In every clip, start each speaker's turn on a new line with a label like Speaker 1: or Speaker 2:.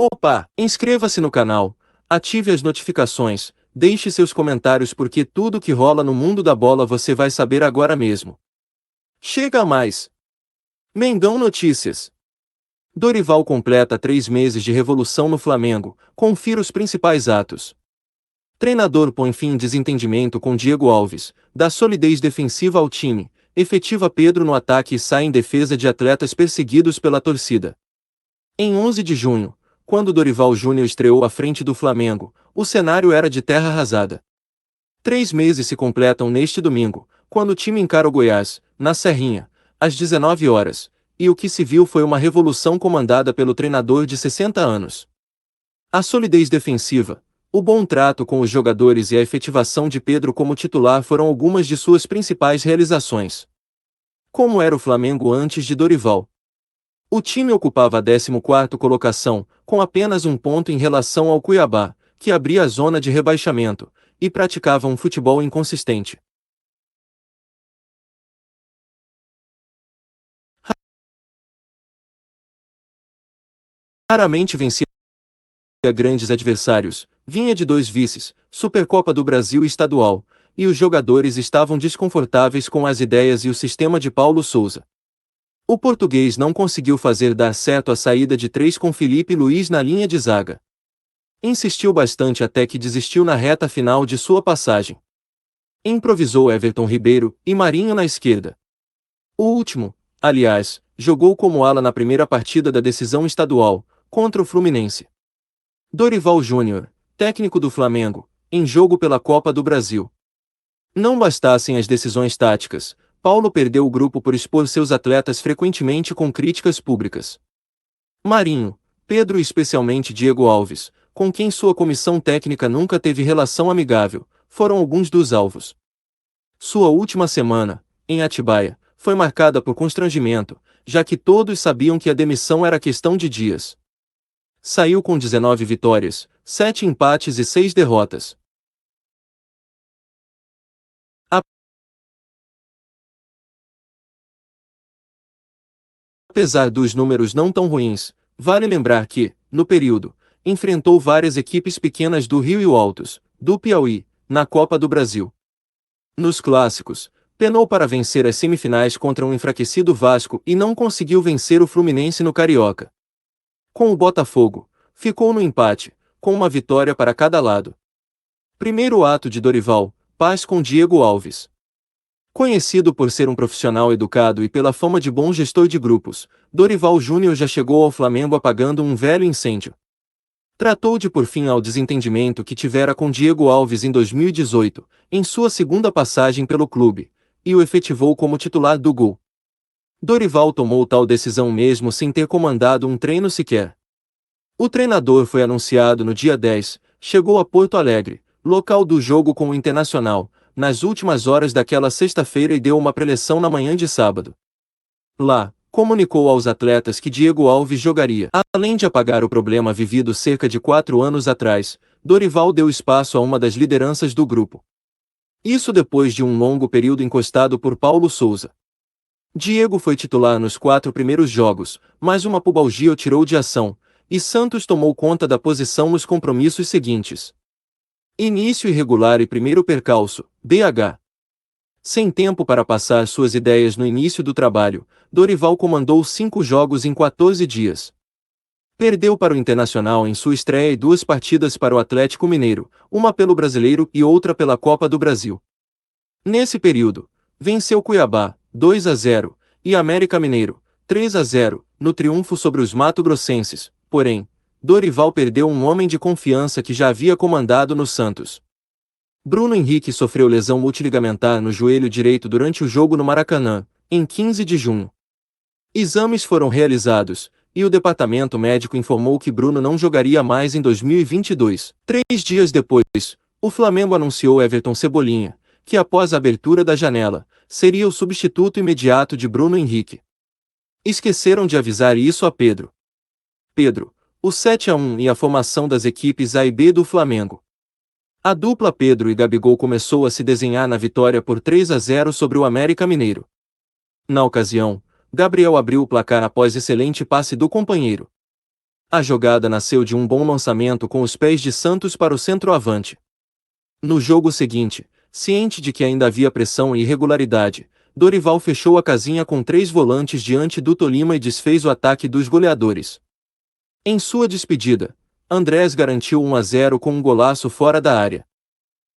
Speaker 1: Opa, inscreva-se no canal, ative as notificações, deixe seus comentários porque tudo que rola no mundo da bola você vai saber agora mesmo. Chega a mais! Mengão Notícias. Dorival completa 3 meses de revolução no Flamengo, confira os principais atos. Treinador põe fim em desentendimento com Diego Alves, dá solidez defensiva ao time, efetiva Pedro no ataque e sai em defesa de atletas perseguidos pela torcida. Em 11 de junho, quando Dorival Júnior estreou à frente do Flamengo, o cenário era de terra arrasada. 3 meses se completam neste domingo, quando o time encara o Goiás, na Serrinha, às 19 horas, e o que se viu foi uma revolução comandada pelo treinador de 60 anos. A solidez defensiva, o bom trato com os jogadores e a efetivação de Pedro como titular foram algumas de suas principais realizações. Como era o Flamengo antes de Dorival? O time ocupava a 14ª colocação, com apenas um ponto em relação ao Cuiabá, que abria a zona de rebaixamento, e praticava um futebol inconsistente. Raramente vencia grandes adversários, vinha de 2 vices, Supercopa do Brasil e Estadual, e os jogadores estavam desconfortáveis com as ideias e o sistema de Paulo Sousa. O português não conseguiu fazer dar certo a saída de 3 com Felipe Luiz na linha de zaga. Insistiu bastante até que desistiu na reta final de sua passagem. Improvisou Everton Ribeiro e Marinho na esquerda. O último, aliás, jogou como ala na primeira partida da decisão estadual, contra o Fluminense. Dorival Júnior, técnico do Flamengo, em jogo pela Copa do Brasil. Não bastassem as decisões táticas, Paulo perdeu o grupo por expor seus atletas frequentemente com críticas públicas. Marinho, Pedro e especialmente Diego Alves, com quem sua comissão técnica nunca teve relação amigável, foram alguns dos alvos. Sua última semana, em Atibaia, foi marcada por constrangimento, já que todos sabiam que a demissão era questão de dias. Saiu com 19 vitórias, 7 empates e 6 derrotas. Apesar dos números não tão ruins, vale lembrar que, no período, enfrentou várias equipes pequenas do Rio e Altos, do Piauí, na Copa do Brasil. Nos clássicos, penou para vencer as semifinais contra um enfraquecido Vasco e não conseguiu vencer o Fluminense no Carioca. Com o Botafogo, ficou no empate, com uma vitória para cada lado. Primeiro ato de Dorival, paz com Diego Alves. Conhecido por ser um profissional educado e pela fama de bom gestor de grupos, Dorival Júnior já chegou ao Flamengo apagando um velho incêndio. Tratou de pôr fim ao desentendimento que tivera com Diego Alves em 2018, em sua segunda passagem pelo clube, e o efetivou como titular do Gol. Dorival tomou tal decisão mesmo sem ter comandado um treino sequer. O treinador foi anunciado no dia 10, chegou a Porto Alegre, local do jogo com o Internacional, nas últimas horas daquela sexta-feira e deu uma preleção na manhã de sábado. Lá, comunicou aos atletas que Diego Alves jogaria. Além de apagar o problema vivido cerca de 4 anos atrás, Dorival deu espaço a uma das lideranças do grupo. Isso depois de um longo período encostado por Paulo Sousa. Diego foi titular nos 4 primeiros jogos, mas uma pubalgia o tirou de ação, e Santos tomou conta da posição nos compromissos seguintes. Início irregular e primeiro percalço, BH. Sem tempo para passar suas ideias no início do trabalho, Dorival comandou 5 jogos em 14 dias. Perdeu para o Internacional em sua estreia e 2 partidas para o Atlético Mineiro, uma pelo Brasileiro e outra pela Copa do Brasil. Nesse período, venceu Cuiabá, 2-0, e América Mineiro, 3-0, no triunfo sobre os mato-grossenses, porém, Dorival perdeu um homem de confiança que já havia comandado no Santos. Bruno Henrique sofreu lesão multiligamentar no joelho direito durante o jogo no Maracanã, em 15 de junho. Exames foram realizados, e o departamento médico informou que Bruno não jogaria mais em 2022. 3 dias depois, o Flamengo anunciou Everton Cebolinha, que após a abertura da janela, seria o substituto imediato de Bruno Henrique. Esqueceram de avisar isso a Pedro. O 7-1 e a formação das equipes A e B do Flamengo. A dupla Pedro e Gabigol começou a se desenhar na vitória por 3-0 sobre o América Mineiro. Na ocasião, Gabriel abriu o placar após excelente passe do companheiro. A jogada nasceu de um bom lançamento com os pés de Santos para o centroavante. No jogo seguinte, ciente de que ainda havia pressão e irregularidade, Dorival fechou a casinha com 3 volantes diante do Tolima e desfez o ataque dos goleadores. Em sua despedida, Andrés garantiu 1-0 com um golaço fora da área.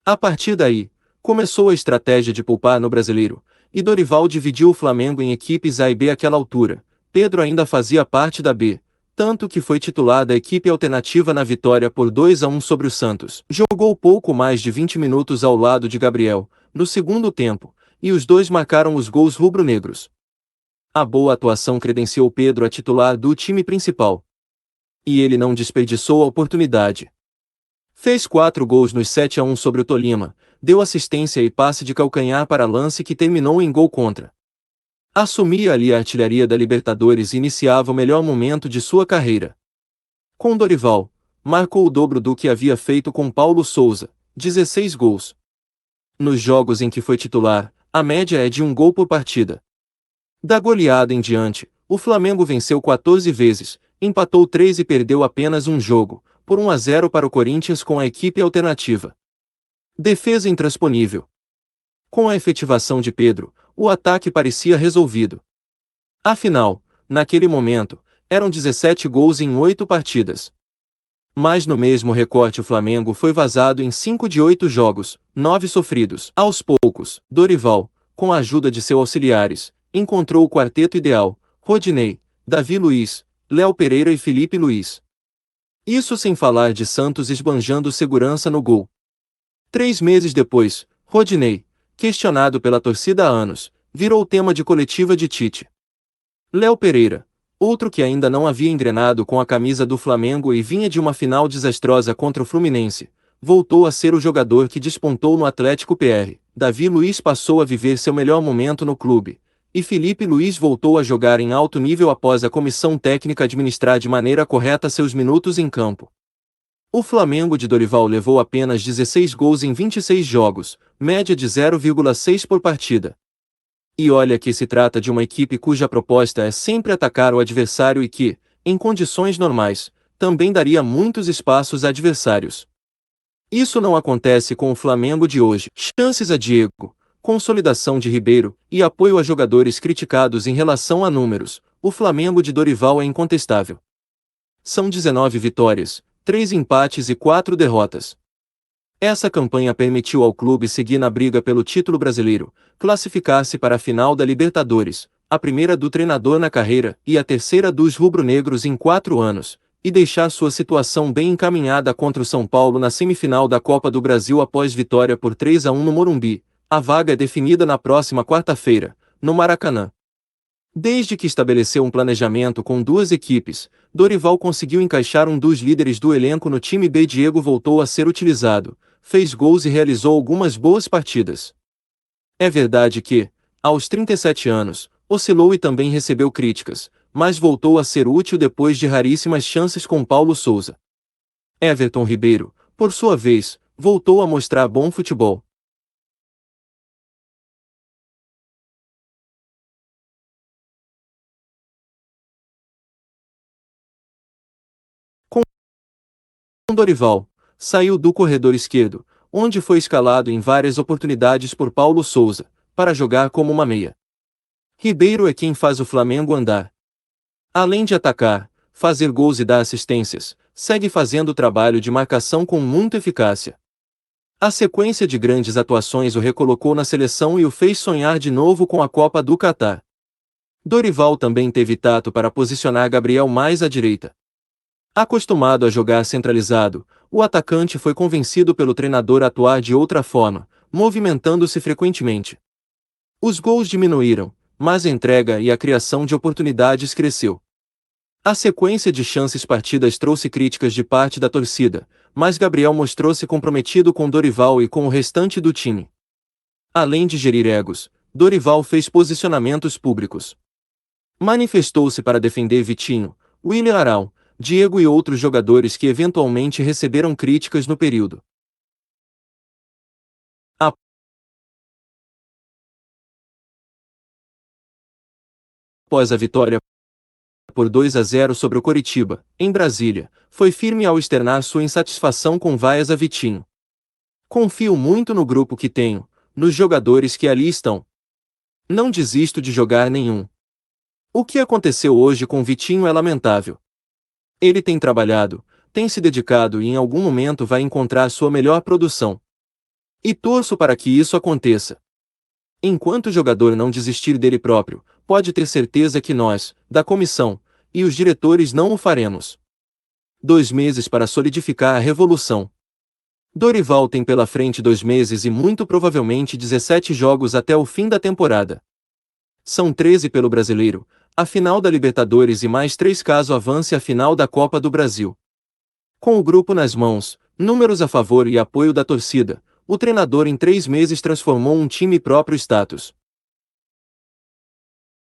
Speaker 1: A partir daí, começou a estratégia de poupar no Brasileiro, e Dorival dividiu o Flamengo em equipes A e B àquela altura. Pedro ainda fazia parte da B, tanto que foi titular da equipe alternativa na vitória por 2-1 sobre o Santos. Jogou pouco mais de 20 minutos ao lado de Gabriel, no segundo tempo, e os dois marcaram os gols rubro-negros. A boa atuação credenciou Pedro a titular do time principal. E ele não desperdiçou a oportunidade. Fez 4 gols nos 7-1 sobre o Tolima, deu assistência e passe de calcanhar para lance que terminou em gol contra. Assumia ali a artilharia da Libertadores e iniciava o melhor momento de sua carreira. Com Dorival, marcou o dobro do que havia feito com Paulo Sousa, 16 gols. Nos jogos em que foi titular, a média é de 1 gol por partida. Da goleada em diante, o Flamengo venceu 14 vezes, empatou 3 e perdeu apenas um jogo, por 1-0 para o Corinthians com a equipe alternativa. Defesa intransponível. Com a efetivação de Pedro, o ataque parecia resolvido. Afinal, naquele momento, eram 17 gols em 8 partidas. Mas no mesmo recorte o Flamengo foi vazado em 5 de 8 jogos, 9 sofridos. Aos poucos, Dorival, com a ajuda de seus auxiliares, encontrou o quarteto ideal: Rodinei, Davi Luiz, Léo Pereira e Felipe Luiz. Isso sem falar de Santos esbanjando segurança no gol. 3 meses depois, Rodinei, questionado pela torcida há anos, virou tema de coletiva de Tite. Léo Pereira, outro que ainda não havia engrenado com a camisa do Flamengo e vinha de uma final desastrosa contra o Fluminense, voltou a ser o jogador que despontou no Atlético PR. Davi Luiz passou a viver seu melhor momento no clube, e Felipe Luiz voltou a jogar em alto nível após a comissão técnica administrar de maneira correta seus minutos em campo. O Flamengo de Dorival levou apenas 16 gols em 26 jogos, média de 0,6 por partida. E olha que se trata de uma equipe cuja proposta é sempre atacar o adversário e que, em condições normais, também daria muitos espaços a adversários. Isso não acontece com o Flamengo de hoje. Chances a Diego, consolidação de Ribeiro e apoio a jogadores criticados em relação a números, o Flamengo de Dorival é incontestável. São 19 vitórias, 3 empates e 4 derrotas. Essa campanha permitiu ao clube seguir na briga pelo título brasileiro, classificar-se para a final da Libertadores, a primeira do treinador na carreira e a terceira dos rubro-negros em 4 anos, e deixar sua situação bem encaminhada contra o São Paulo na semifinal da Copa do Brasil após vitória por 3-1 no Morumbi. A vaga é definida na próxima quarta-feira, no Maracanã. Desde que estabeleceu um planejamento com 2 equipes, Dorival conseguiu encaixar um dos líderes do elenco no time B. Diego voltou a ser utilizado, fez gols e realizou algumas boas partidas. É verdade que, aos 37 anos, oscilou e também recebeu críticas, mas voltou a ser útil depois de raríssimas chances com Paulo Sousa. Everton Ribeiro, por sua vez, voltou a mostrar bom futebol. Com Dorival, saiu do corredor esquerdo, onde foi escalado em várias oportunidades por Paulo Sousa, para jogar como uma meia. Ribeiro é quem faz o Flamengo andar. Além de atacar, fazer gols e dar assistências, segue fazendo o trabalho de marcação com muita eficácia. A sequência de grandes atuações o recolocou na seleção e o fez sonhar de novo com a Copa do Catar. Dorival também teve tato para posicionar Gabriel mais à direita. Acostumado a jogar centralizado, o atacante foi convencido pelo treinador a atuar de outra forma, movimentando-se frequentemente. Os gols diminuíram, mas a entrega e a criação de oportunidades cresceu. A sequência de chances partidas trouxe críticas de parte da torcida, mas Gabriel mostrou-se comprometido com Dorival e com o restante do time. Além de gerir egos, Dorival fez posicionamentos públicos. Manifestou-se para defender Vitinho, William Arão, Diego e outros jogadores que eventualmente receberam críticas no período. Após a vitória por 2-0 sobre o Coritiba, em Brasília, foi firme ao externar sua insatisfação com vaias a Vitinho. Confio muito no grupo que tenho, nos jogadores que ali estão. Não desisto de jogar nenhum. O que aconteceu hoje com Vitinho é lamentável. Ele tem trabalhado, tem se dedicado e em algum momento vai encontrar sua melhor produção. E torço para que isso aconteça. Enquanto o jogador não desistir dele próprio, pode ter certeza que nós, da comissão, e os diretores não o faremos. 2 meses para solidificar a revolução. Dorival tem pela frente 2 meses e muito provavelmente 17 jogos até o fim da temporada. São 13 pelo Brasileiro, a final da Libertadores e mais 3 caso avance a final da Copa do Brasil. Com o grupo nas mãos, números a favor e apoio da torcida, o treinador em 3 meses transformou um time próprio status.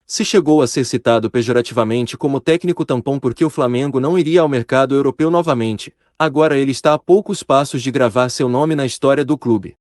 Speaker 1: Se chegou a ser citado pejorativamente como técnico tampão porque o Flamengo não iria ao mercado europeu novamente, agora ele está a poucos passos de gravar seu nome na história do clube.